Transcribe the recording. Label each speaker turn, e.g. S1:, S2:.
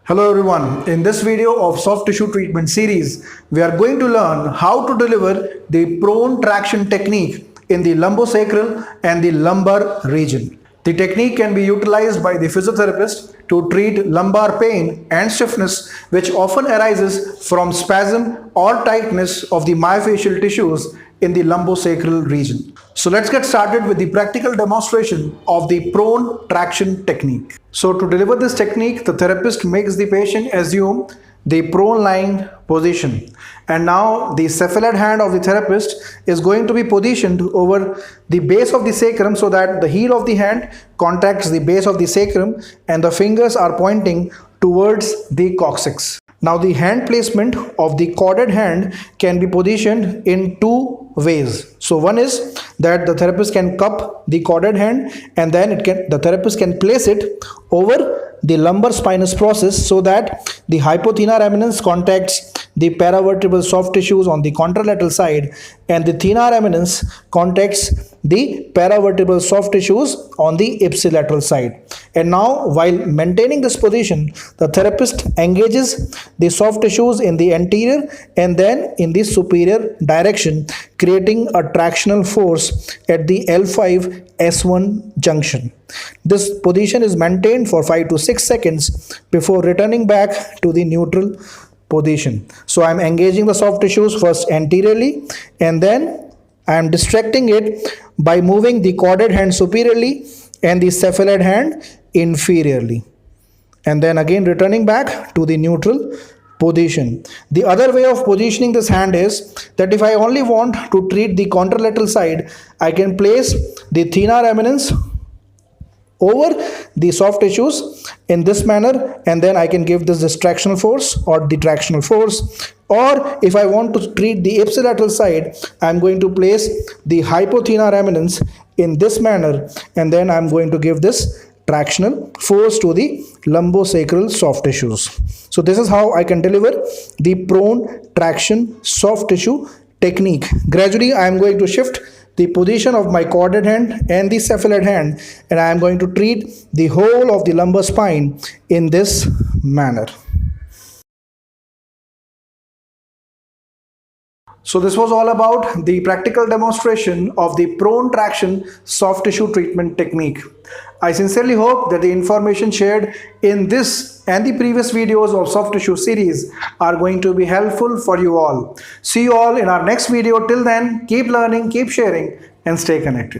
S1: Hello everyone, in this video of soft tissue treatment series, we are going to learn how to deliver the prone traction technique in the lumbosacral and the lumbar region. The technique can be utilized by the physiotherapist to treat lumbar pain and stiffness which often arises from spasm or tightness of the myofascial tissues in the lumbosacral region. So let's get started with the practical demonstration of the prone traction technique. So to deliver this technique, the therapist makes the patient assume the prone lying position, and now the cephalad hand of the therapist is going to be positioned over the base of the sacrum so that the heel of the hand contacts the base of the sacrum and the fingers are pointing towards the coccyx. Now the hand placement of the caudad hand can be positioned in two ways. So one is that the therapist can cup the caudad hand and then the therapist can place it over the lumbar spinous process so that the hypothenar eminence contacts the paravertebral soft tissues on the contralateral side and the thenar eminence contacts the paravertebral soft tissues on the ipsilateral side. And now while maintaining this position, the therapist engages the soft tissues in the anterior and then in the superior direction, creating a tractional force at the L5-S1 junction. This position is maintained for 5 to 6 seconds before returning back to the neutral position. So I am engaging the soft tissues first anteriorly and then I am distracting it by moving the caudad hand superiorly and the cephalad hand inferiorly, and then again returning back to the neutral position. The other way of positioning this hand is that if I only want to treat the contralateral side, I can place the thenar eminence over the soft tissues in this manner, and then I can give this distractional force or detractional force. Or if I want to treat the ipsilateral side, I am going to place the hypothenar eminence in this manner, and then I am going to give this tractional force to the lumbosacral soft tissues. So this is how I can deliver the prone traction soft tissue technique. Gradually I am going to shift the position of my caudad hand and the cephalad hand, and I am going to treat the whole of the lumbar spine in this manner. So this was all about the practical demonstration of the prone traction soft tissue treatment technique. I sincerely hope that the information shared in this and the previous videos of soft tissue series are going to be helpful for you all. See you all in our next video. Till then, keep learning, keep sharing, and stay connected.